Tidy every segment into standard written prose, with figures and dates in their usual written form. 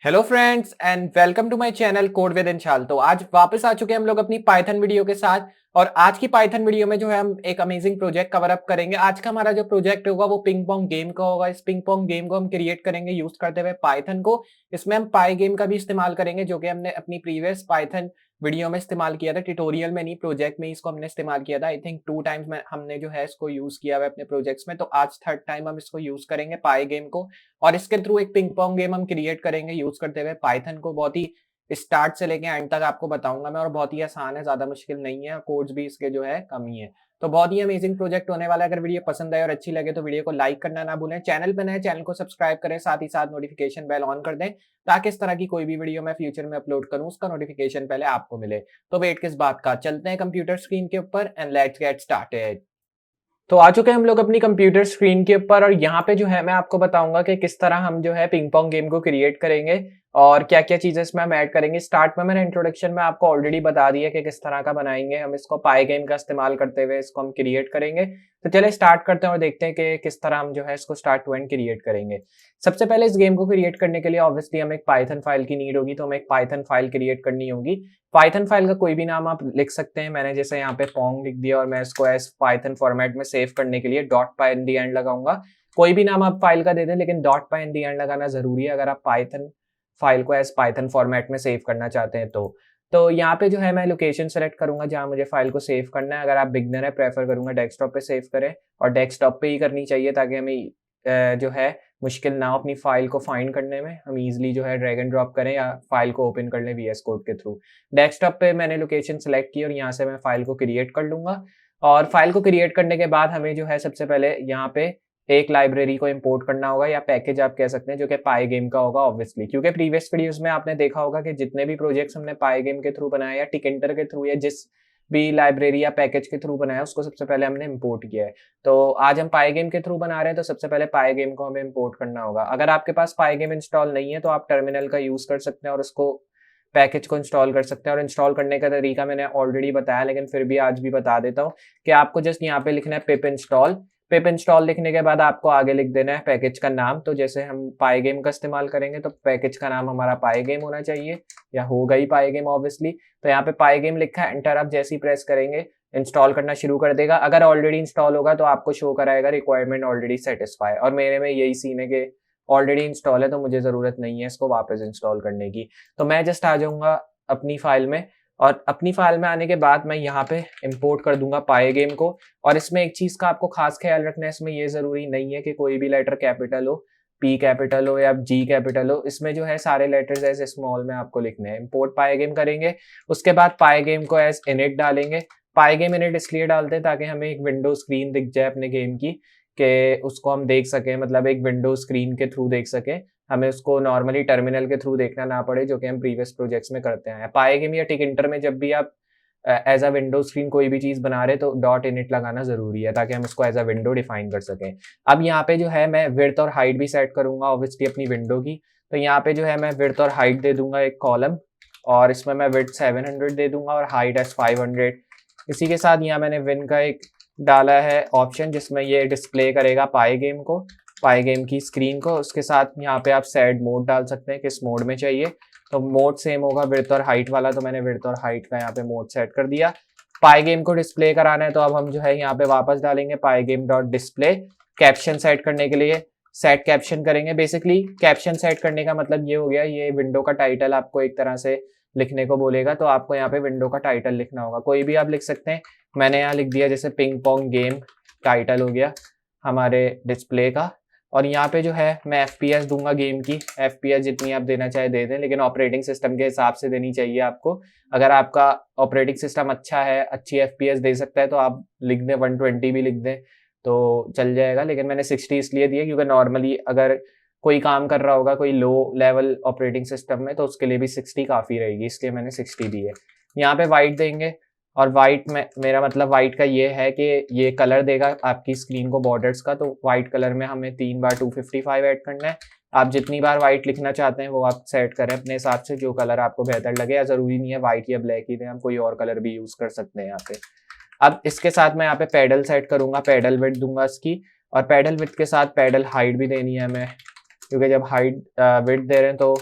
Hello friends and welcome to my channel code with Inshal. तो आज वापस आ चुके हैं हम लोग अपनी पाइथन वीडियो के साथ। और आज की पाइथन वीडियो में जो है हम एक अमेजिंग प्रोजेक्ट कवर अप करेंगे। आज का हमारा जो प्रोजेक्ट होगा वो पिंग पोंग गेम का होगा। इस पिंग पोंग गेम को हम क्रिएट करेंगे यूज करते हुए पाइथन को। इसमें हम पाई गेम का भी इस्तेमाल करेंगे जो कि हमने अपनी प्रीवियस पाइथन वीडियो में इस्तेमाल किया था, ट्यूटोरियल में नहीं प्रोजेक्ट में इसको हमने इस्तेमाल किया था। आई थिंक 2 टाइम्स में हमने जो है इसको यूज किया हुआ अपने प्रोजेक्ट्स में, तो आज थर्ड टाइम हम इसको यूज करेंगे पाई गेम को। और इसके थ्रू एक पिंग पोंग गेम हम क्रिएट करेंगे यूज करते हुए पाइथन को। बहुत ही स्टार्ट से लेके एंड तक आपको बताऊंगा मैं, और बहुत ही आसान है, ज्यादा मुश्किल नहीं है, कोड्स भी इसके जो है कम ही है। तो बहुत ही अमेजिंग प्रोजेक्ट होने वाला है। अगर वीडियो पसंद आए और अच्छी लगे तो वीडियो को लाइक करना ना भूलें। चैनल पर नए चैनल को सब्सक्राइब करें, साथ ही साथ नोटिफिकेशन बेल ऑन कर दें ताकि इस तरह की कोई भी वीडियो मैं फ्यूचर में अपलोड करूं उसका नोटिफिकेशन पहले आपको मिले। तो वेट किस बात का, चलते हैं कंप्यूटर स्क्रीन के ऊपर एंड लेट्स गेट स्टार्टेड। तो आ चुके हैं हम लोग अपनी कंप्यूटर स्क्रीन के ऊपर, और यहाँ पे जो है मैं आपको बताऊंगा कि किस तरह हम जो है पिंग पोंग गेम को क्रिएट करेंगे और क्या क्या चीजें इसमें हम ऐड करेंगे। स्टार्ट में मैंने इंट्रोडक्शन में आपको ऑलरेडी बता दिया कि किस तरह का बनाएंगे हम इसको। पाई गेम का इस्तेमाल करते हुए इसको हम क्रिएट करेंगे। तो चले स्टार्ट करते हैं और देखते हैं कि किस तरह हम जो है इसको स्टार्ट टू एंड क्रिएट करेंगे। सबसे पहले इस गेम को क्रिएट करने के लिए ऑब्वियसली हमें एक पाइथन फाइल की नीड होगी, तो हमें एक पाइथन फाइल क्रिएट करनी होगी। पाइथन फाइल का कोई भी नाम आप लिख सकते हैं। मैंने जैसे यहाँ पे पोंग लिख दिया और मैं इसको एज पाइथन फॉर्मेट में सेव करने के लिए dot pi in the and लगाऊंगा। कोई भी नाम आप फाइल का दे दें, लेकिन dot pi in the and लगाना जरूरी है अगर आप पाइथन फाइल को एज पाइथन फॉर्मेट में सेव करना चाहते हैं। तो यहाँ पे जो है मैं लोकेशन सेलेक्ट करूंगा जहां मुझे फाइल को सेव करना है। अगर आप बिगनर है, प्रेफर करूंगा डेस्कटॉप पे सेव करें, और डेस्कटॉप पे ही करनी चाहिए ताकि हमें जो है मुश्किल ना हो अपनी फाइल को फाइंड करने में। हम इजीली जो है ड्रैग एंड ड्रॉप करें या फाइल को ओपन कर लें वीएस कोड के थ्रू। डेस्कटॉप पे मैंने लोकेशन सेलेक्ट की और यहाँ से मैं फाइल को क्रिएट कर लूंगा। और फाइल को क्रिएट करने के बाद हमें जो है सबसे पहले यहाँ पे एक लाइब्रेरी को इंपोर्ट करना होगा, या पैकेज आप कह सकते हैं, जो कि पाई गेम का होगा ऑब्वियसली। क्योंकि प्रीवियस वीडियोस में आपने देखा होगा कि जितने भी प्रोजेक्ट्स हमने पाई गेम के थ्रू बनाए या टिकेंटर के थ्रू या जिस भी लाइब्रेरी या पैकेज के थ्रू बनाया उसको सबसे पहले हमने इंपोर्ट किया है। तो आज हम पाई गेम के थ्रू बना रहे हैं, तो सबसे पहले पाई गेम को हमें इंपोर्ट करना होगा। अगर आपके पास पाई गेम इंस्टॉल नहीं है तो आप टर्मिनल का यूज कर सकते हैं और उसको पैकेज को इंस्टॉल कर सकते हैं। और इंस्टॉल करने का तरीका मैंने ऑलरेडी बताया, लेकिन फिर भी आज भी बता देता हूँ कि आपको जस्ट यहाँ पे लिखना है पिप इंस्टॉल। पिप इंस्टॉल लिखने के बाद आपको आगे लिख देना है पैकेज का नाम। तो जैसे हम पाई गेम का इस्तेमाल करेंगे तो पैकेज का नाम हमारा पाई गेम होना चाहिए, या होगा ही पाई गेम ऑब्वियसली। तो यहाँ पे पाई गेम लिखा है, एंटर आप जैसे ही प्रेस करेंगे इंस्टॉल करना शुरू कर देगा। अगर ऑलरेडी इंस्टॉल होगा तो आपको शो कराएगा रिक्वायरमेंट ऑलरेडी सेटिस्फाई, और मेरे में यही सीन है कि ऑलरेडी इंस्टॉल है तो मुझे जरूरत नहीं है इसको वापस इंस्टॉल करने की। तो मैं जस्ट आ जाऊंगा अपनी फाइल में, और अपनी फाइल में आने के बाद मैं यहाँ पे इंपोर्ट कर दूंगा पाई गेम को। और इसमें एक चीज का आपको खास ख्याल रखना है, इसमें ये जरूरी नहीं है कि कोई भी लेटर कैपिटल हो, पी कैपिटल हो या जी कैपिटल हो। इसमें जो है सारे लेटर्स एज स्मॉल में आपको लिखने हैं। इंपोर्ट पाई गेम करेंगे, उसके बाद पाई गेम को एज इनिट डालेंगे। पाई गेम इनिट इसलिए डालते हैं ताकि हमें एक विंडो स्क्रीन दिख जाए अपने गेम की, कि उसको हम देख सकें, मतलब एक विंडो स्क्रीन के थ्रू देख सकें। हमें उसको नॉर्मली टर्मिनल के थ्रू देखना ना पड़े, जो कि हम प्रीवियस प्रोजेक्ट्स में करते हैं। पाई गेम या टिकिंटर में जब भी आप एज अ विंडो स्क्रीन कोई भी चीज बना रहे तो डॉट इनिट लगाना जरूरी है ताकि हम इसको एज अ विंडो डिफाइन कर सकें। अब यहाँ पे जो है मैं विड्थ और हाइट भी सेट करूंगा ऑब्वियसली अपनी विंडो की। तो यहाँ पे जो है मैं विड्थ और हाइट दे दूंगा एक कॉलम, और इसमें मैं विड्थ 700 दे दूंगा और हाइट एज 500। इसी के साथ यहाँ मैंने विन का एक डाला है ऑप्शन जिसमें ये डिस्प्ले करेगा पाई गेम को, पाई गेम की स्क्रीन को। उसके साथ यहाँ पे आप सेट मोड डाल सकते हैं, किस मोड में चाहिए। तो मोड सेम होगा विड्थ और हाइट वाला, तो मैंने विड्थ और हाइट का यहाँ पे मोड सेट कर दिया। पाई गेम को डिस्प्ले कराना है तो अब हम जो है यहाँ पे वापस डालेंगे pygame dot display. Caption set करने के लिए सेट कैप्शन करेंगे। बेसिकली कैप्शन सेट करने का मतलब ये हो गया, ये विंडो का टाइटल आपको एक तरह से लिखने को बोलेगा, तो आपको यहाँ पे विंडो का टाइटल लिखना होगा। कोई भी आप लिख सकते हैं, मैंने यहाँ लिख दिया जैसे पिंग पोंग गेम टाइटल हो गया हमारे डिस्प्ले का। और यहाँ पे जो है मैं FPS दूंगा गेम की। FPS जितनी आप देना चाहे दे दें, लेकिन ऑपरेटिंग सिस्टम के हिसाब से देनी चाहिए आपको। अगर आपका ऑपरेटिंग सिस्टम अच्छा है, अच्छी FPS दे सकता है, तो आप लिख दें 120 भी लिख दें तो चल जाएगा। लेकिन मैंने 60 इसलिए दिया क्योंकि नॉर्मली अगर कोई काम कर रहा होगा कोई लो लेवल ऑपरेटिंग सिस्टम में तो उसके लिए भी 60 काफ़ी रहेगी, इसलिए मैंने 60 दी है। यहाँ पे वाइट देंगे, और वाइट में मेरा मतलब वाइट का ये है कि ये कलर देगा आपकी स्क्रीन को बॉर्डर्स का। तो वाइट कलर में हमें 3 बार 255 ऐड करना है। आप जितनी बार वाइट लिखना चाहते हैं वो आप सेट करें अपने हिसाब से, जो कलर आपको बेहतर लगे। या जरूरी नहीं है वाइट या ब्लैक ही दें, हम कोई और कलर भी यूज कर सकते हैं यहाँ पे। अब इसके साथ मैं यहाँ पे पैडल सेट करूंगा, पैडल विड्थ दूंगा इसकी, और पैडल विड्थ के साथ पैडल हाइट भी देनी है हमें, क्योंकि जब हाइट विड्थ दे रहे हैं तो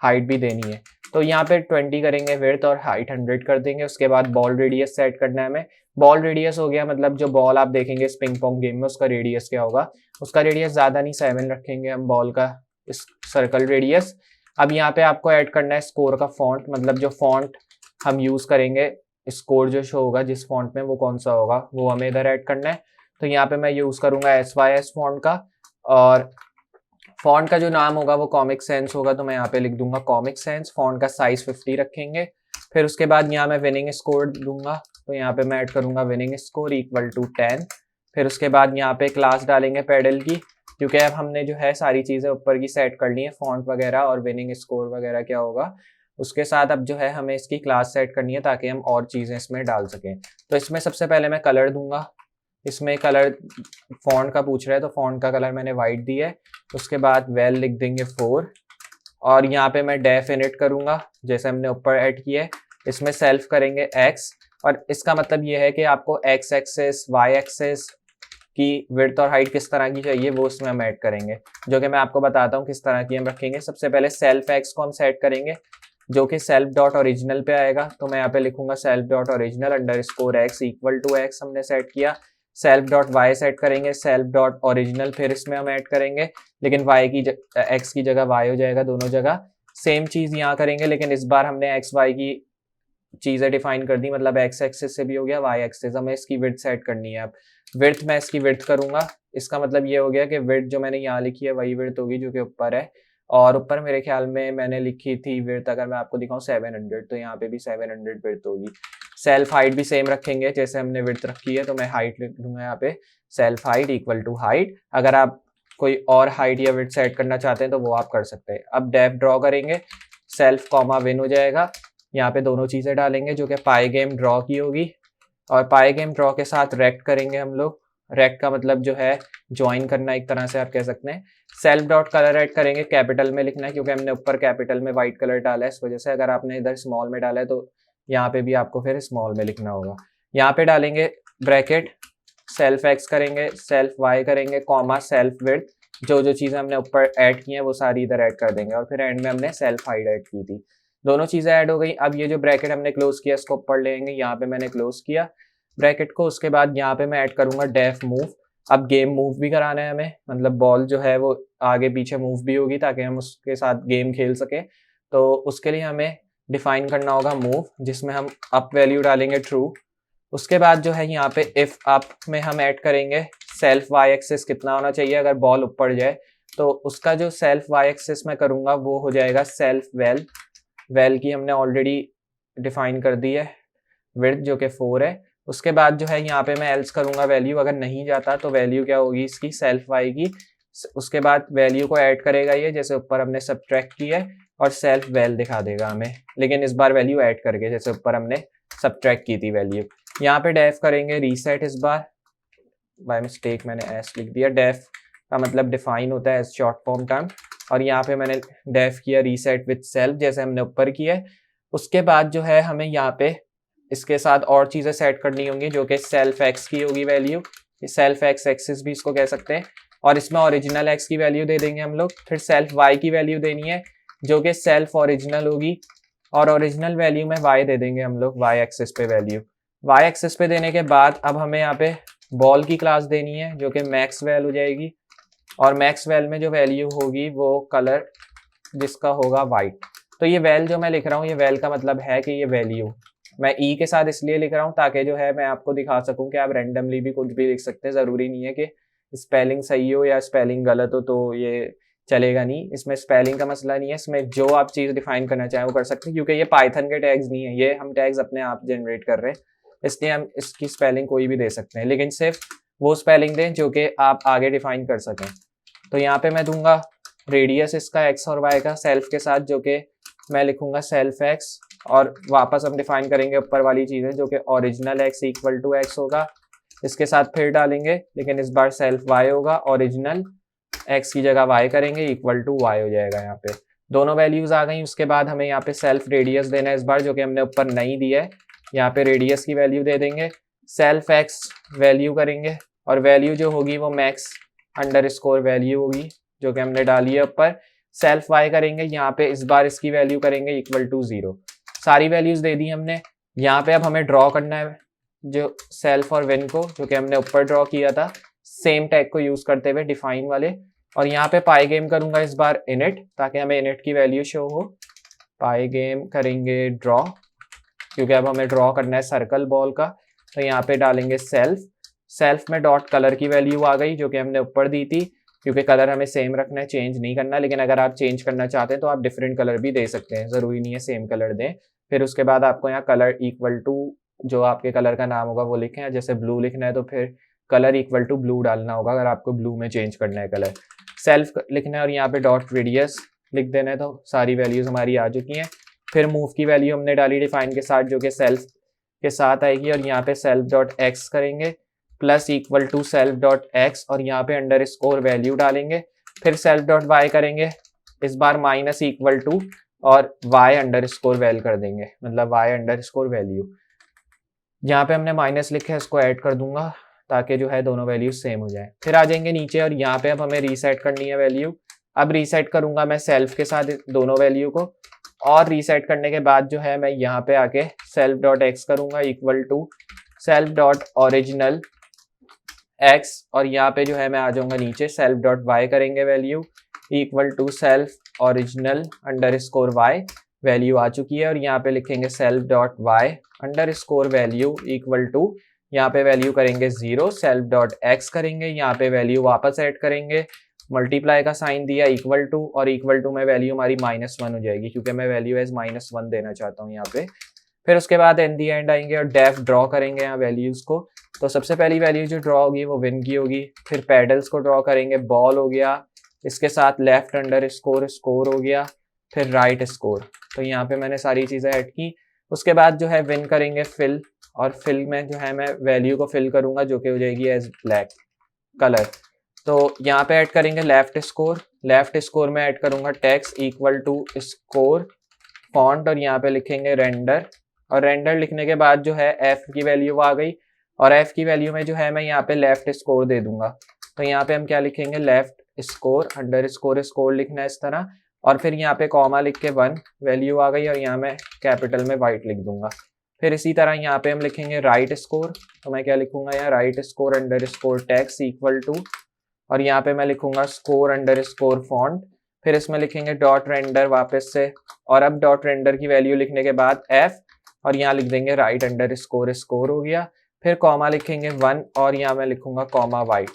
हाइट भी देनी है। तो यहाँ पे 20 करेंगे विड्थ और हाइट 100 कर देंगे। उसके बाद बॉल रेडियस सेट करना है हमें। बॉल रेडियस हो गया, मतलब जो बॉल आप देखेंगे इस पिंग पोंग गेम में उसका रेडियस क्या होगा, उसका रेडियस ज्यादा नहीं 7 रखेंगे हम बॉल का इस सर्कल रेडियस। अब यहाँ पे आपको ऐड करना है स्कोर का फॉन्ट, मतलब जो फॉन्ट हम यूज करेंगे स्कोर जो शो होगा जिस फॉन्ट में वो कौन सा होगा वो हमें इधर ऐड करना है। तो यहाँ पे मैं यूज करूंगा SYS फॉन्ट का, और फॉन्ट का जो नाम होगा वो कॉमिक सेंस होगा, तो मैं यहाँ पे लिख दूंगा कॉमिक सेंस। फॉन्ट का साइज 50 रखेंगे। फिर उसके बाद यहाँ मैं विनिंग स्कोर दूंगा, तो यहाँ पे मैं ऐड करूंगा विनिंग स्कोर इक्वल टू 10। फिर उसके बाद यहाँ पे क्लास डालेंगे पेडल की, क्योंकि अब हमने जो है सारी चीजें ऊपर की सेट कर ली है, फॉन्ट वगैरह और विनिंग स्कोर वगैरह क्या होगा उसके साथ। अब जो है हमें इसकी क्लास सेट करनी है ताकि हम और चीजें इसमें डाल सकें। तो इसमें सबसे पहले मैं कलर दूंगा, इसमें कलर फॉन्ट का पूछ रहा है तो फॉन्ट का कलर मैंने वाइट दिया है। उसके बाद वेल लिख देंगे 4, और यहाँ पे मैं डेफ इनिट करूंगा जैसे हमने ऊपर ऐड किया है। इसमें सेल्फ करेंगे x, और इसका मतलब ये है कि आपको x एक्सेस y एक्सेस की विड्थ और हाइट किस तरह की चाहिए वो इसमें हम ऐड करेंगे, जो कि मैं आपको बताता हूँ किस तरह की हम रखेंगे। सबसे पहले सेल्फ x को हम सेट करेंगे जो कि सेल्फ डॉट ओरिजिनल पे आएगा, तो मैं यहाँ पे लिखूंगा self dot original underscore x equal to x हमने सेट किया। सेल्फ डॉट वाई सेट करेंगे सेल्फ डॉट ओरिजिनल, फिर इसमें हम ऐड करेंगे, लेकिन y की x की जगह y हो जाएगा दोनों जगह। सेम चीज यहाँ करेंगे, लेकिन इस बार हमने x y की चीजें डिफाइन कर दी, मतलब x एक्सिस से भी हो गया y एक्सिस। हमें इसकी विड्थ सेट करनी है। अब विड्थ मैं इसकी विड्थ करूंगा, इसका मतलब ये हो गया कि विड्थ जो मैंने यहाँ लिखी है वही विड्थ होगी जो कि ऊपर है, और ऊपर मेरे ख्याल में मैंने लिखी थी विड्थ, अगर मैं आपको दिखाऊं 700, तो यहाँ पे भी 700 विड्थ होगी। सेल्फ हाइट भी सेम रखेंगे जैसे हमने विड्थ रखी है, तो मैं हाइट लिख दूंगा यहाँ पे self height equal to height. अगर आप कोई और हाइट या विड्थ सेट करना चाहते हैं तो वो आप कर सकते हैं। अब डेफ ड्रॉ करेंगे, सेल्फ कॉमा विन हो जाएगा, यहाँ पे दोनों चीजें डालेंगे जो कि पाई गेम ड्रॉ की होगी, और पाई गेम ड्रॉ के साथ रेक्ट करेंगे हम लोग। रेक्ट का मतलब जो है ज्वाइन करना एक तरह से आप कह सकते हैं। सेल्फ डॉट कलर ऐड करेंगे, कैपिटल में लिखना है क्योंकि हमने ऊपर कैपिटल में व्हाइट कलर डाला है, इस वजह से। अगर आपने इधर स्मॉल में डाला है तो यहाँ पे भी आपको फिर स्मॉल में लिखना होगा। यहाँ पे डालेंगे ब्रैकेट, सेल्फ एक्स करेंगे, सेल्फ वाई करेंगे, कॉमा सेल्फ विड्थ, जो जो चीजें हमने ऊपर ऐड की हैं वो सारी इधर ऐड कर देंगे, और फिर एंड में हमने सेल्फ हाइट ऐड की थी। दोनों चीजें ऐड हो गई। अब ये जो ब्रैकेट हमने क्लोज किया इसको ऊपर लेंगे, यहाँ पे मैंने क्लोज किया ब्रैकेट को। उसके बाद यहाँ पे मैं ऐड करूंगा डेफ मूव। अब गेम मूव भी कराना है हमें, मतलब बॉल जो है वो आगे पीछे मूव भी होगी ताकि हम उसके साथ गेम खेल सके। तो उसके लिए हमें डिफाइन करना होगा मूव, जिसमें हम अप वैल्यू डालेंगे ट्रू। उसके बाद जो है यहाँ पे इफ अप में हम ऐड करेंगे सेल्फ वाई एक्सिस कितना होना चाहिए अगर बॉल ऊपर जाए, तो उसका जो सेल्फ वाई एक्सिस में करूंगा वो हो जाएगा सेल्फ वेल। वेल की हमने ऑलरेडी डिफाइन कर दी है विड्थ जो कि 4 है। उसके बाद जो है यहाँ पे मैं एल्स करूंगा वैल्यू, अगर नहीं जाता तो वैल्यू क्या होगी इसकी सेल्फ आएगी। उसके बाद वैल्यू को ऐड करेगा ये जैसे ऊपर हमने सब्ट्रैक्ट किया है, और सेल्फ वेल दिखा देगा हमें, लेकिन इस बार वैल्यू ऐड करके जैसे ऊपर हमने सब्ट्रैक्ट की थी वैल्यू। यहाँ पे डेफ करेंगे रीसेट, इस बार बाय मिस्टेक मैंने एस लिख दिया। डेफ का मतलब डिफाइन होता है एज शॉर्ट फॉर्म टर्म, और यहाँ पे मैंने डेफ किया रीसेट विद सेल्फ जैसे हमने ऊपर किया है। उसके बाद जो है हमें यहाँ पे इसके साथ और चीजें सेट करनी होंगी जो कि सेल्फ एक्स की होगी वैल्यू, सेल्फ एक्स एक्सिस भी इसको कह सकते हैं, और इसमें ओरिजिनल एक्स की वैल्यू दे देंगे हम लोग। फिर सेल्फ वाई की वैल्यू देनी है जो कि सेल्फ ओरिजिनल होगी, और ओरिजिनल वैल्यू में वाई दे देंगे हम लोग वाई एक्सिस पे वैल्यू। वाई एक्सिस पे देने के बाद अब हमें यहाँ पे बॉल की क्लास देनी है जो कि मैक्स वैल हो जाएगी, और मैक्स वैल में जो वैल्यू होगी वो कलर जिसका होगा वाइट। तो ये वैल जो मैं लिख रहा हूँ ये वैल का मतलब है कि ये वैल्यू मैं ई के साथ इसलिए लिख रहा हूँ ताकि जो है मैं आपको दिखा सकूं कि आप रैंडमली भी कुछ भी लिख सकते हैं, जरूरी नहीं है कि स्पेलिंग सही हो या स्पेलिंग गलत हो तो ये चलेगा नहीं। इसमें स्पेलिंग का मसला नहीं है, इसमें जो आप चीज डिफाइन करना चाहें वो कर सकते हैं, क्योंकि ये पाइथन के टैग्स नहीं है, ये हम टैग्स अपने आप जनरेट कर रहे हैं, इसलिए हम इसकी स्पेलिंग कोई भी दे सकते हैं, लेकिन सिर्फ वो स्पेलिंग दें जो कि आप आगे डिफाइन कर सकें। तो यहाँ पे मैं दूंगा रेडियस इसका एक्स और वाई का सेल्फ के साथ, जो कि मैं लिखूंगा सेल्फ एक्स, और वापस हम डिफाइन करेंगे ऊपर वाली चीजें जो कि original X equal to X होगा, इसके साथ फिर डालेंगे, लेकिन इस बार सेल्फ वाई होगा, ओरिजिनल एक्स की जगह वाई करेंगे इक्वल टू वाई हो जाएगा। यहाँ पे दोनों वैल्यूज आ गई। उसके बाद हमें यहाँ पे सेल्फ रेडियस देना है इस बार, जो कि हमने ऊपर नहीं दिया है। यहाँ पे रेडियस की वैल्यू दे देंगे, सेल्फ एक्स वैल्यू करेंगे, और वैल्यू जो होगी वो मैक्स अंडरस्कोर वैल्यू होगी जो कि हमने डाली है ऊपर। सेल्फ वाई करेंगे, यहाँ पे इस बार इसकी वैल्यू करेंगे इक्वल टू 0। सारी वैल्यूज दे दी हमने। यहाँ पे अब हमें ड्रॉ करना है जो सेल्फ और विन को, जो कि हमने ऊपर ड्रॉ किया था सेम टैग को यूज करते हुए डिफाइन वाले। और यहाँ पे पाई गेम करूंगा इस बार इनिट, ताकि हमें इनिट की वैल्यू शो हो। पाई गेम करेंगे ड्रॉ, क्योंकि अब हमें ड्रॉ करना है सर्कल बॉल का। तो यहाँ पे डालेंगे सेल्फ। सेल्फ में डॉट कलर की वैल्यू आ गई जो कि हमने ऊपर दी थी, क्योंकि कलर हमें सेम रखना है, चेंज नहीं करना। लेकिन अगर आप चेंज करना चाहते हैं तो आप डिफरेंट कलर भी दे सकते हैं, जरूरी नहीं है सेम कलर दें। फिर उसके बाद आपको यहाँ कलर इक्वल टू जो आपके कलर का नाम होगा वो लिखें। जैसे ब्लू लिखना है तो फिर कलर इक्वल टू ब्लू डालना होगा अगर आपको ब्लू में चेंज करना है कलर। सेल्फ लिखना है और यहाँ पे डॉट रेडियस लिख देना है। तो सारी वैल्यूज हमारी आ चुकी हैं। फिर मूव की वैल्यू हमने डाली डिफाइन के साथ, जो कि सेल्फ के साथ आएगी। और यहाँ पे सेल्फ डॉट एक्स करेंगे plus equal to self dot X, और यहाँ पे अंडर स्कोर वैल्यू डालेंगे। फिर सेल्फ डॉट वाई करेंगे इस बार माइनस इक्वल टू और वाई अंडर स्कोर वैल्यू कर देंगे, मतलब वाई अंडर स्कोर वैल्यू। यहाँ पे हमने माइनस लिखा है, इसको ऐड कर दूंगा ताकि जो है दोनों वैल्यू सेम हो जाए। फिर आ जाएंगे नीचे और यहाँ पे अब हमें रीसेट करनी है वैल्यू। अब रीसेट करूंगा मैं सेल्फ के साथ दोनों वैल्यू को, और रीसेट करने के बाद जो है मैं यहाँ पे आके सेल्फ डॉट एक्स करूंगा equal to self dot original x, और यहाँ पे जो है मैं आ जाऊंगा नीचे सेल्फ डॉट वाई करेंगे value equal to self original underscore y. Value आ चुकी है। और यहाँ पे लिखेंगे self dot y underscore value equal to, यहाँ पे वैल्यू करेंगे 0। सेल्फ डॉट एक्स करेंगे, यहाँ पे वैल्यू वापस ऐड करेंगे, मल्टीप्लाई का साइन दिया इक्वल टू, और इक्वल टू में वैल्यू हमारी -1 हो जाएगी, क्योंकि मैं वैल्यू एज -1 देना चाहता हूँ यहाँ पे। फिर उसके बाद इन दी एंड आएंगे और डेफ ड्रॉ करेंगे यहाँ वैल्यूज को। तो सबसे पहली वैल्यू जो ड्रॉ होगी वो विन की होगी। फिर पेडल्स को ड्रॉ करेंगे, बॉल हो गया, इसके साथ लेफ्ट अंडर स्कोर स्कोर हो गया, फिर राइट स्कोर। तो यहाँ पे मैंने सारी चीजें ऐड की। उसके बाद जो है विन करेंगे फिल, और फिल में जो है मैं वैल्यू को फिल करूंगा जो कि हो जाएगी एज ब्लैक कलर। तो यहाँ पे ऐड करेंगे लेफ्ट स्कोर। लेफ्ट स्कोर में ऐड करूंगा text equal to score font, और यहाँ पे लिखेंगे रेंडर। और रेंडर लिखने के बाद जो है एफ की वैल्यू आ गई, और एफ की वैल्यू में जो है मैं यहाँ पे लेफ्ट स्कोर दे दूंगा। तो यहाँ पे हम क्या लिखेंगे left score under score score लिखना है इस तरह, और फिर यहाँ पे कॉमा लिख के 1 वैल्यू आ गई, और यहाँ मैं कैपिटल में वाइट लिख दूंगा। फिर इसी तरह यहाँ पे हम लिखेंगे राइट स्कोर। तो मैं क्या लिखूंगा यहाँ right score underscore text equal to, और यहाँ पे मैं लिखूंगा स्कोर अंडर स्कोर फॉन्ट। फिर इसमें लिखेंगे डॉट रेंडर वापस से, और अब डॉट रेंडर की वैल्यू लिखने के बाद एफ, और यहाँ लिख देंगे राइट अंडर स्कोर स्कोर हो गया। फिर कॉमा लिखेंगे 1, और यहाँ मैं लिखूंगा कॉमा वाइट।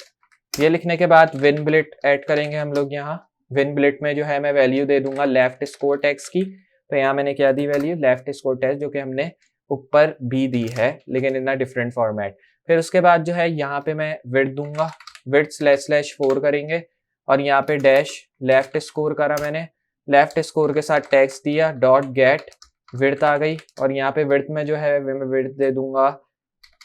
ये लिखने के बाद विन ब्लिट ऐड करेंगे हम लोग। यहाँ विन ब्लिट में जो है मैं वैल्यू दे दूंगा लेफ्ट स्कोर टेक्स्ट की। तो यहाँ मैंने क्या दी वैल्यू लेफ्ट स्कोर टेक्स्ट, जो कि हमने ऊपर भी दी है लेकिन इन डिफरेंट फॉर्मेट। फिर उसके बाद जो है यहाँ पे मैं विड्थ दूंगा, विड्थ /4 करेंगे, और यहाँ पे डैश लेफ्ट स्कोर करा मैंने, लेफ्ट स्कोर के साथ टेक्स्ट दिया डॉट गेट विड्थ आ गई, और यहाँ पे विड्थ में जो है मैं विड्थ दे दूंगा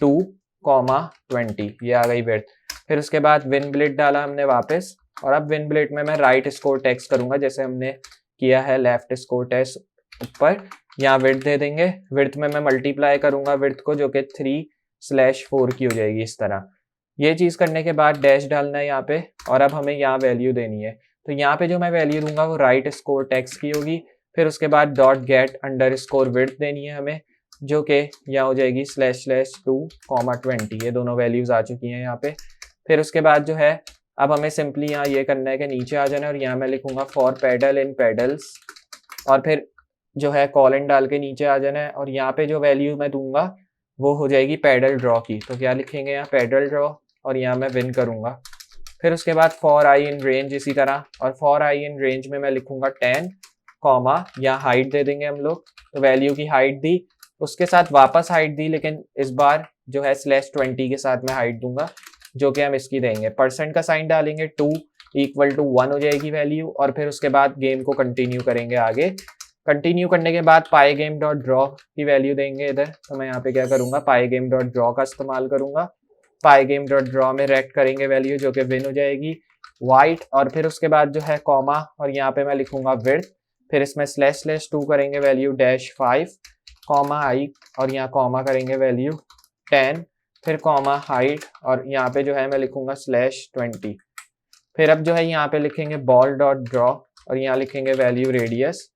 2,20, ये आ गई विड्थ। फिर उसके बाद विन ब्लिट डाला हमने वापस, और अब विन ब्लिट में मैं राइट स्कोर टेक्स्ट करूंगा जैसे हमने किया है लेफ्ट स्कोर टेक्स्ट ऊपर। यहाँ विड्थ दे देंगे, विड्थ में मैं मल्टीप्लाई करूंगा विड्थ को, जो कि 3/4 की हो जाएगी इस तरह। ये चीज करने के बाद डैश डालना है यहाँ पे, और अब हमें यहाँ वैल्यू देनी है। तो यहाँ पे जो मैं वैल्यू दूंगा वो राइट स्कोर टेक्स्ट की होगी। फिर उसके बाद dot get under score width देनी है हमें, जो कि यहाँ हो जाएगी /2,20। ये दोनों वैल्यूज आ चुकी हैं यहाँ पे। फिर उसके बाद जो है अब हमें सिंपली यहाँ ये करना है कि नीचे आ जाना है, और यहाँ मैं लिखूंगा फॉर पेडल इन पेडल्स, और फिर जो है कॉलन डाल के नीचे आ जाना है, और यहाँ पे जो वैल्यू मैं दूंगा वो हो जाएगी पेडल ड्रॉ की। तो क्या लिखेंगे यहाँ पेडल ड्रॉ, और यहाँ मैं विन करूंगा। फिर उसके बाद फॉर आई इन रेंज इसी तरह, और फॉर आई इन रेंज में मैं लिखूंगा 10, यहाँ हाइट दे देंगे हम लोग। तो वैल्यू की हाइट दी, उसके साथ वापस हाइट दी, लेकिन इस बार जो है /20 के साथ मैं हाइट दूंगा, जो कि हम इसकी देंगे। परसेंट का साइन डालेंगे 2 = 1 हो जाएगी वैल्यू, और फिर उसके बाद गेम को कंटिन्यू करेंगे आगे। कंटिन्यू करने के बाद पाई गेम डॉट ड्रॉ की वैल्यू देंगे इधर। तो मैं यहाँ पे क्या करूंगा पाई गेम डॉट ड्रॉ का इस्तेमाल करूंगा। पाई गेम डॉट ड्रॉ में रेक्ट करेंगे वैल्यू, जो कि विन हो जाएगी वाइट, और फिर उसके बाद जो है कॉमा, और यहाँ पे मैं लिखूंगा विड्थ। फिर इसमें /2 करेंगे वैल्यू -5, आई, और यहाँ कॉमा करेंगे वैल्यू 10, फिर कॉमा हाइट, और यहाँ पे जो है मैं लिखूंगा /20। फिर अब जो है यहाँ पे लिखेंगे बॉल डॉट ड्रॉ, और यहाँ लिखेंगे वैल्यू रेडियस,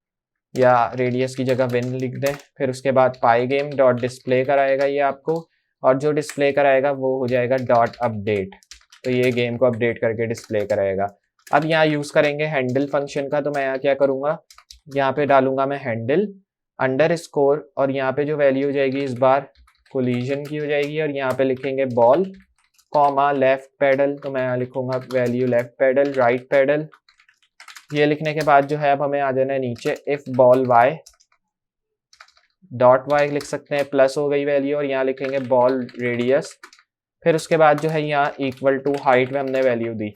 या रेडियस की जगह विन लिख दें। फिर उसके बाद पाई गेम डॉट डिस्प्ले कराएगा ये आपको, और जो डिस्प्ले कराएगा वो हो जाएगा डॉट अपडेट, तो ये गेम को अपडेट करके डिस्प्ले कराएगा। अब यहाँ यूज़ करेंगे हैंडल फंक्शन का, तो मैं यहाँ क्या करूँगा, यहाँ पे डालूंगा मैं हैंडल अंडरस्कोर, और यहाँ पे जो वैल्यू हो जाएगी इस बार कोलिजन की हो जाएगी, और यहाँ पे लिखेंगे बॉल कॉमा लेफ्ट पेडल, तो मैं यहाँ लिखूंगा value left pedal right pedal. ये लिखने के बाद जो है अब हमें आ जाना है नीचे, if ball Y dot Y लिख सकते हैं, प्लस हो गई वैल्यू, और यहाँ लिखेंगे बॉल रेडियस। फिर उसके बाद जो है यहाँ इक्वल टू हाइट में हमने वैल्यू दी।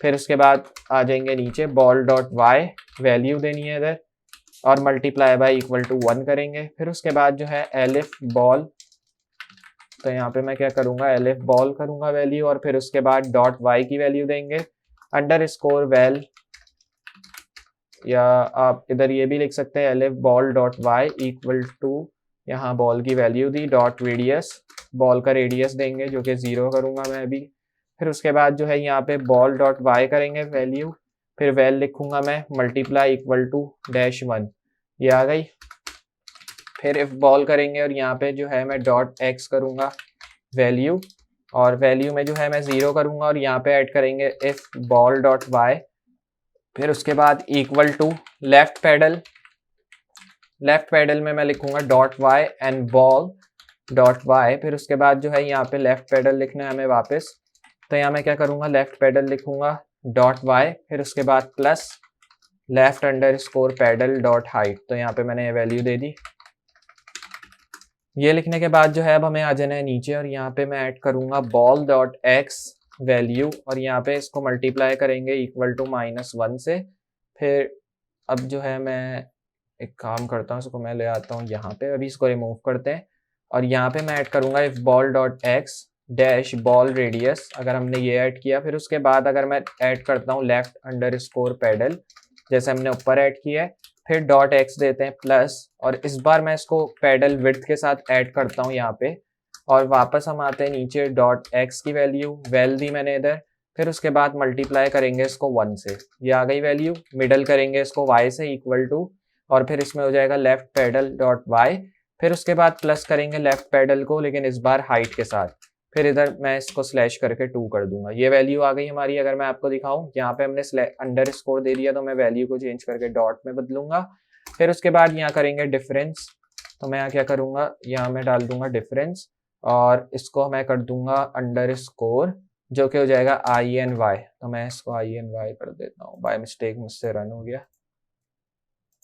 फिर उसके बाद आ जाएंगे नीचे बॉल डॉट वाई, वैल्यू देनी है इधर, और मल्टीप्लाई बाय इक्वल टू 1 करेंगे। फिर उसके बाद जो है एलिफ बॉल, तो यहाँ पे मैं क्या करूँगा, एलिफ बॉल करूँगा वैल्यू, और फिर उसके बाद डॉट वाई की वैल्यू देंगे अंडरस्कोर वेल, या आप इधर ये भी लिख सकते हैं elif ball dot Y equal to, यहाँ बॉल की value the dot radius, ball का रेडियस देंगे जो कि 0 करूँगा मैं अभी। फिर उसके बाद जो है यहाँ पे बॉल डॉट वाई करेंगे वैल्यू, फिर वेल लिखूंगा मैं मल्टीप्लाई इक्वल टू -1, ये आ गई। फिर इफ बॉल करेंगे और यहाँ पे जो है मैं डॉट एक्स करूँगा वैल्यू, और वैल्यू में जो है मैं 0 करूँगा, और यहाँ पे ऐड करेंगे इफ बॉल डॉट वाई। फिर उसके बाद equal to left paddle, left paddle में मैं लिखूंगा dot Y and ball dot Y. फिर उसके बाद जो है यहाँ पे लेफ्ट पैडल लिखना है हमें वापस, तो यहाँ मैं क्या करूँगा, लेफ्ट पैडल लिखूंगा डॉट वाई, फिर उसके बाद plus left underscore paddle dot height, तो यहाँ पे मैंने ये वैल्यू दे दी। ये लिखने के बाद जो है अब हमें आ जाना है नीचे, और यहाँ पे मैं ऐड करूँगा बॉल डॉट एक्स वैल्यू, और यहाँ पे इसको मल्टीप्लाई करेंगे इक्वल टू -1 से। फिर अब जो है मैं एक काम करता हूँ, इसको मैं ले आता हूँ यहाँ पे, अभी इसको रिमूव करते हैं, और यहाँ पे मैं ऐड करूँगा if ball dot x dash ball radius, अगर हमने ये ऐड किया। फिर उसके बाद अगर मैं ऐड करता हूँ लेफ्ट अंडरस्कोर पैडल, जैसे हमने ऊपर ऐड किया है, फिर डॉट एक्स देते हैं प्लस, और इस बार मैं इसको पैडल विड्थ के साथ ऐड करता हूँ यहाँ पे, और वापस हम आते हैं नीचे डॉट एक्स की वैल्यू वेल दी मैंने इधर। फिर उसके बाद मल्टीप्लाई करेंगे इसको 1 से, ये आ गई वैल्यू। मिडल करेंगे इसको y से इक्वल टू, और फिर इसमें हो जाएगा लेफ्ट पैडल डॉट वाई। फिर उसके बाद प्लस करेंगे लेफ्ट पैडल को, लेकिन इस बार हाइट के साथ। फिर इधर मैं इसको स्लैश करके 2 कर दूंगा, ये वैल्यू आ गई हमारी। अगर मैं आपको दिखाऊं, यहाँ पे हमने अंडरस्कोर दे दिया, तो मैं वैल्यू को चेंज करके डॉट में बदलूंगा। फिर उसके बाद यहाँ करेंगे डिफरेंस, तो मैं यहाँ क्या करूँगा, यहाँ मैं डाल दूंगा डिफरेंस, और इसको मैं कर दूंगा अंडरस्कोर, जो कि हो जाएगा INY, तो मैं इसको INY कर देता हूँ, बाय मिस्टेक मुझसे रन हो गया।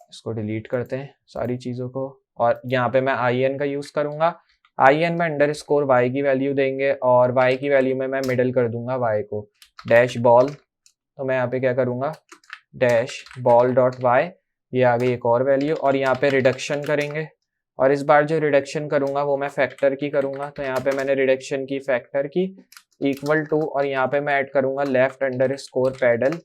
इसको डिलीट करते हैं सारी चीज़ों को, और यहाँ पे मैं IN का यूज़ करूँगा। IN में अंडरस्कोर y की वैल्यू देंगे, और y की वैल्यू में मैं मिडल कर दूंगा y को डैश बॉल, तो मैं यहाँ पे क्या करूँगा डैश बॉल डॉट वाई, ये आ गई एक और वैल्यू। और यहाँ पे रिडक्शन करेंगे, और इस बार जो रिडक्शन करूँगा वो मैं फैक्टर की करूँगा, तो यहाँ पे मैंने रिडक्शन की फैक्टर की इक्वल टू, और यहाँ पे मैं ऐड करूँगा left underscore paddle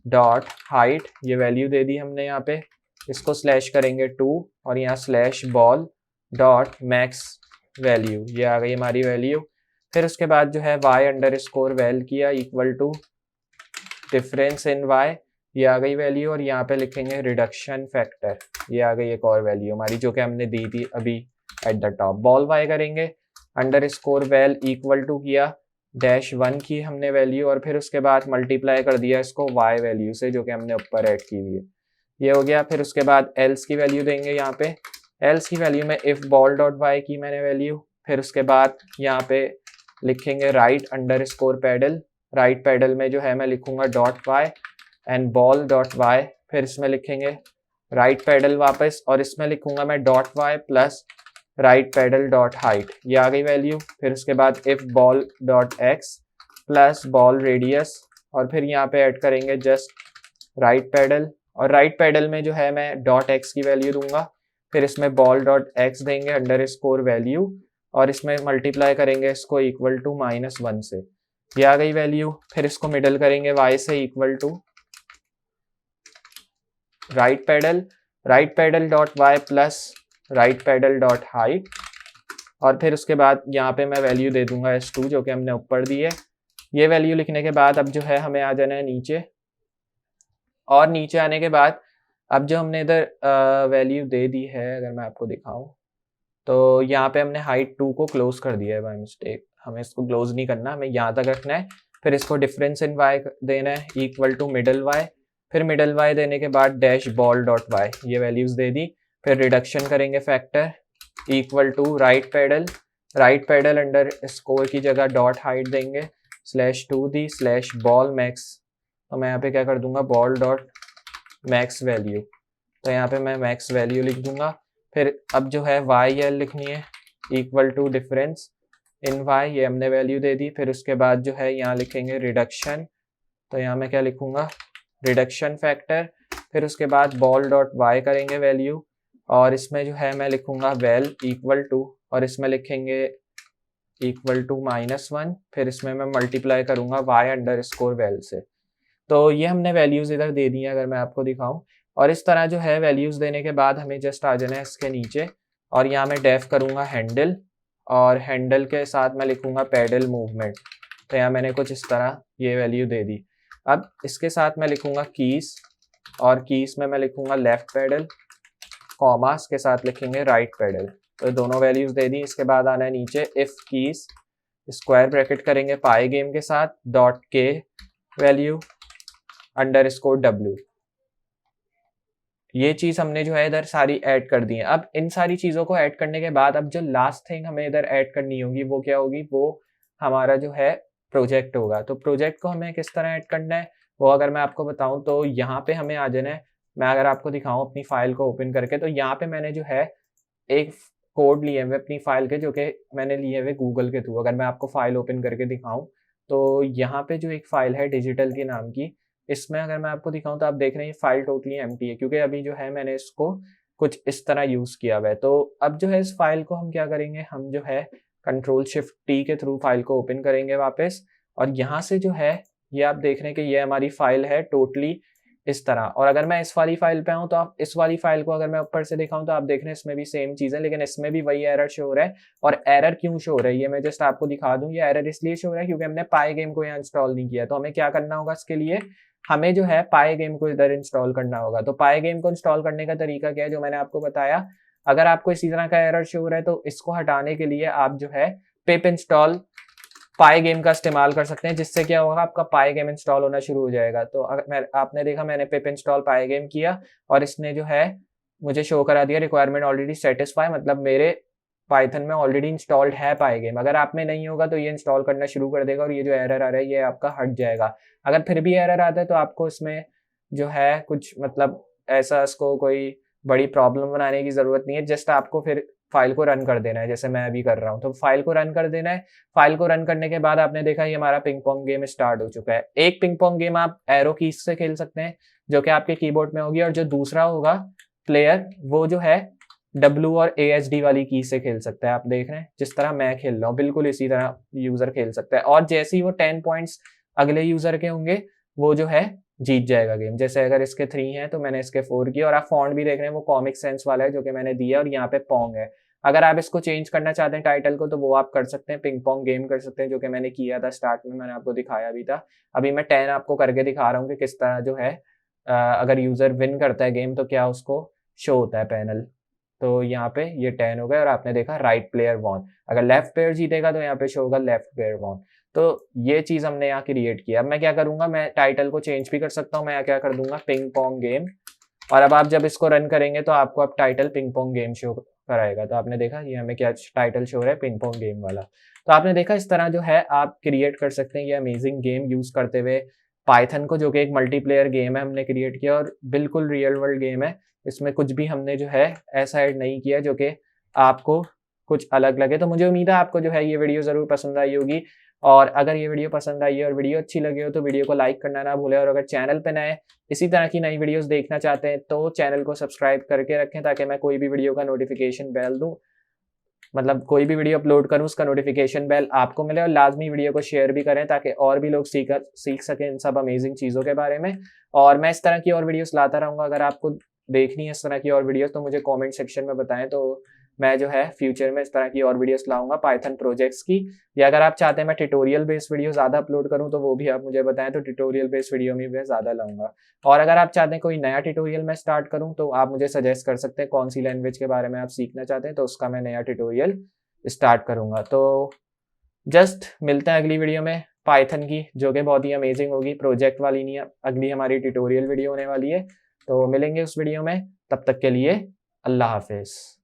dot height, ये वैल्यू दे दी हमने यहाँ पे। इसको स्लैश करेंगे 2, और यहाँ slash ball dot max value, ये आ गई हमारी वैल्यू। फिर उसके बाद जो है y अंडरस्कोर वेल किया equal to difference in y, ये आ गई वैल्यू, और यहाँ पे लिखेंगे रिडक्शन फैक्टर, ये आ गई एक और वैल्यू हमारी जो कि हमने दी थी अभी at the top. Ball y करेंगे अंडरस्कोर वेल इक्वल टू किया -1 की हमने वैल्यू, और फिर उसके बाद मल्टीप्लाई कर दिया इसको y वैल्यू से जो कि हमने ऊपर ऐड की हुई है, ये हो गया। फिर उसके बाद एल्स की वैल्यू देंगे, यहाँ पे एल्स की वैल्यू में इफ बॉल डॉट वाई की मैंने वैल्यू। फिर उसके बाद यहाँ पे लिखेंगे right underscore paddle, right paddle में जो है मैं लिखूंगा dot Y and ball dot Y. फिर इसमें लिखेंगे राइट पैडल वापस, और इसमें लिखूंगा मैं dot Y plus right paddle dot height, ये आ गई वैल्यू। फिर उसके बाद if ball dot X plus ball radius, और फिर यहाँ पे ऐड करेंगे जस्ट राइट पैडल, और राइट पैडल में जो है मैं डॉट एक्स की वैल्यू दूंगा। फिर इसमें बॉल डॉट एक्स देंगे अंडरस्कोर वैल्यू, और इसमें मल्टीप्लाई करेंगे इसको इक्वल टू -1 से, ये आ गई वैल्यू। फिर इसको मिडल करेंगे y से equal to right paddle dot Y plus right paddle dot height, और फिर उसके बाद यहाँ पे मैं वैल्यू दे दूंगा S2 जो कि हमने ऊपर दी है। ये वैल्यू लिखने के बाद अब जो है हमें आ जाना है नीचे, और नीचे आने के बाद अब जो हमने इधर वैल्यू दे दी है, अगर मैं आपको दिखाऊं तो यहाँ पे हमने हाइट 2 को क्लोज कर दिया है बाय मिस्टेक। हमें इसको क्लोज नहीं करना, हमें यहाँ तक रखना है। फिर इसको डिफरेंस इन वाई देना है इक्वल टू मिडल वाई, फिर मिडल वाई देने के बाद डैश बॉल डॉट वाई, ये वैल्यूज दे दी। फिर रिडक्शन करेंगे factor equal to right paddle underscore की जगह डॉट हाइट देंगे /2 दी /बॉल मैक्स, तो मैं यहाँ पे क्या कर दूंगा बॉल डॉट मैक्स वैल्यू, तो यहाँ पे मैं मैक्स वैल्यू लिख दूंगा। फिर अब जो है वाई एल लिखनी है equal to difference in Y, ये हमने वैल्यू दे दी। फिर उसके बाद जो है यहाँ लिखेंगे रिडक्शन, तो यहाँ मैं क्या लिखूंगा रिडक्शन फैक्टर। फिर उसके बाद बॉल डॉट वाई करेंगे वैल्यू, और इसमें जो है मैं लिखूंगा वेल इक्वल टू, और इसमें लिखेंगे इक्वल टू -1, फिर इसमें मैं मल्टीप्लाई करूंगा वाई अंडर स्कोर वेल से। तो ये हमने वैल्यूज इधर दे दी है, अगर मैं आपको दिखाऊं। और इस तरह जो है वैल्यूज देने के बाद हमें जस्ट आ जाना है इसके नीचे, और यहाँ मैं डेफ करूंगा हैंडल, और हैंडल के साथ मैं लिखूंगा पैडल मूवमेंट, तो यहाँ मैंने कुछ इस तरह ये वैल्यू दे दी। अब इसके साथ मैं लिखूंगा कीज, और कीज में मैं लिखूंगा लेफ्ट पैडल, कॉमा के साथ लिखेंगे राइट पैडल, तो दोनों वैल्यूज दे दी। इसके बाद आना है नीचे इफ कीज स्क्वायर ब्रैकेट करेंगे पाई गेम के साथ डॉट के वैल्यू अंडर स्कोर डब्ल्यू, ये चीज हमने जो है इधर सारी ऐड कर दी है। अब इन सारी चीजों को ऐड करने के बाद अब जो लास्ट थिंग हमें इधर ऐड करनी होगी वो क्या होगी, वो हमारा जो है प्रोजेक्ट होगा। तो प्रोजेक्ट को हमें किस तरह ऐड करना है वो अगर मैं आपको बताऊं तो यहाँ पे हमें आ जाना है। मैं अगर आपको दिखाऊं अपनी फाइल को ओपन करके, तो यहाँ पे मैंने जो है एक कोड लिए हुए अपनी फाइल के, जो कि मैंने लिए हुए गूगल के थ्रू। अगर मैं आपको फाइल ओपन करके दिखाऊं तो यहाँ पे जो एक फाइल है डिजिटल के नाम की, इसमें अगर मैं आपको दिखाऊं तो आप देख रहे हैं ये फाइल टोटली एम्प्टी है, क्योंकि अभी जो है मैंने इसको कुछ इस तरह यूज किया हुआ है। तो अब जो है इस फाइल को हम क्या करेंगे, हम जो है Ctrl+Shift+T के थ्रू फाइल को ओपन करेंगे वापस, और यहाँ से जो है ये आप देख रहे हैं कि ये हमारी फाइल है टोटली इस तरह। और अगर मैं इस वाली फाइल पे आऊँ तो आप इस वाली फाइल को अगर मैं ऊपर से दिखाऊं तो आप देख रहे हैं इसमें भी सेम चीज है, लेकिन इसमें भी वही एरर शो हो रहा है। और एरर क्यों शो हो रहा है ये मैं जस्ट आपको दिखा दूं। ये एरर इसलिए शो हो रहा है क्योंकि हमने पाई गेम को यहाँ इंस्टॉल नहीं किया। तो हमें क्या करना होगा इसके लिए, हमें जो है पाई गेम को इधर इंस्टॉल करना होगा। तो पाई गेम को इंस्टॉल करने का तरीका क्या है, जो मैंने आपको बताया। अगर आपको इसी तरह का एरर शो हो रहा है तो इसको हटाने के लिए आप जो है पिप इंस्टॉल पाई गेम का इस्तेमाल कर सकते हैं, जिससे क्या होगा आपका पाई गेम इंस्टॉल होना शुरू हो जाएगा। तो अगर आपने देखा मैंने पिप इंस्टॉल पाई गेम किया और इसने जो है मुझे शो करा दिया रिक्वायरमेंट ऑलरेडी सेटिस्फाई, मतलब मेरे पाइथन में ऑलरेडी इंस्टॉल्ड है पाई गेम। अगर आप में नहीं होगा तो ये इंस्टॉल करना शुरू कर देगा और ये जो एरर आ रहा है ये आपका हट जाएगा। अगर फिर भी एरर आता है तो आपको इसमें जो है कुछ मतलब ऐसा इसको कोई बड़ी प्रॉब्लम बनाने की जरूरत नहीं है, जस्ट आपको फिर फाइल को रन कर देना है, जैसे मैं अभी कर रहा हूँ। तो फाइल को रन कर देना है। फाइल को रन करने के बाद आपने देखा ये हमारा पिंग पोंग गेम स्टार्ट हो चुका है। एक पिंग पोंग गेम आप एरो कीज से खेल सकते हैं जो कि आपके कीबोर्ड में होगी, और जो दूसरा होगा प्लेयर वो जो है W और ASD वाली की से खेल सकता है। आप देख रहे हैं जिस तरह मैं खेल रहा हूँ बिल्कुल इसी तरह यूजर खेल सकता है, और जैसे ही वो 10 पॉइंट्स अगले यूजर के होंगे वो जो है जीत जाएगा गेम। जैसे अगर इसके 3 हैं तो मैंने इसके 4 किए, और आप फॉन्ट भी देख रहे हैं वो कॉमिक सेंस वाला है जो कि मैंने दिया, और यहाँ पे पोंग है। अगर आप इसको चेंज करना चाहते हैं टाइटल को तो वो आप कर सकते हैं, पिंग पोंग गेम कर सकते हैं, जो कि मैंने किया था स्टार्ट में, मैंने आपको दिखाया भी था। अभी मैं 10 आपको करके दिखा रहा हूँ कि किस तरह जो है अगर यूजर विन करता है गेम तो क्या उसको शो होता है पैनल। तो यहाँ पे ये 10 हो गए और आपने देखा राइट प्लेयर वॉन। अगर लेफ्ट प्लेयर जीतेगा तो यहाँ पे शो होगा लेफ्ट प्लेयर वॉन। तो ये चीज हमने यहाँ क्रिएट किया। अब मैं क्या करूंगा, मैं टाइटल को चेंज भी कर सकता हूँ। मैं यहाँ क्या कर दूंगा पिंग पोंग गेम, और अब आप जब इसको रन करेंगे तो आपको अब title ping pong game show कराएगा। तो आपने देखा ये हमें क्या टाइटल शो हो रहा है, पिंग पोंग गेम वाला। तो आपने देखा इस तरह जो है आप क्रिएट कर सकते हैं ये अमेजिंग गेम यूज करते हुए पाइथन को, जो कि एक मल्टीप्लेयर गेम है हमने क्रिएट किया और बिल्कुल रियल वर्ल्ड गेम है। इसमें कुछ भी हमने जो है ऐसा ऐड नहीं किया जो कि आपको कुछ अलग लगे। तो मुझे उम्मीद है आपको जो है ये वीडियो जरूर पसंद आई होगी, और अगर ये वीडियो पसंद आई है और वीडियो अच्छी लगी हो तो वीडियो को लाइक करना ना भूलें, और अगर चैनल पे नए इसी तरह की नई वीडियोस देखना चाहते हैं तो चैनल को सब्सक्राइब करके रखें, ताकि मैं कोई भी वीडियो का नोटिफिकेशन बेल दूं, मतलब कोई भी वीडियो अपलोड करूं उसका नोटिफिकेशन बेल आपको मिले। और लाजमी वीडियो को शेयर भी करें ताकि और भी लोग सीख सकें इन सब अमेजिंग चीज़ों के बारे में। और मैं इस तरह की और वीडियोस लाता रहूंगा। अगर आपको देखनी है इस तरह की और वीडियोस तो मुझे कमेंट सेक्शन में बताएं, तो मैं जो है फ्यूचर में इस तरह की और वीडियोस लाऊंगा पाइथन प्रोजेक्ट्स की। या अगर आप चाहते हैं मैं ट्यूटोरियल बेस्ड वीडियो ज़्यादा अपलोड करूं तो वो भी आप मुझे बताएं, तो ट्यूटोरियल बेस्ड वीडियो में मैं ज़्यादा लाऊंगा। और अगर आप चाहते हैं कोई नया ट्यूटोरियल मैं स्टार्ट करूं तो आप मुझे सजेस्ट कर सकते हैं कौन सी लैंग्वेज के बारे में आप सीखना चाहते हैं, तो उसका मैं नया ट्यूटोरियल स्टार्ट करूंगा। तो जस्ट मिलते हैं अगली वीडियो में पाइथन की, जो कि बहुत ही अमेजिंग होगी, प्रोजेक्ट वाली नहीं है, अगली हमारी ट्यूटोरियल वीडियो होने वाली है। तो मिलेंगे उस वीडियो में, तब तक के लिए अल्लाह हाफिज़।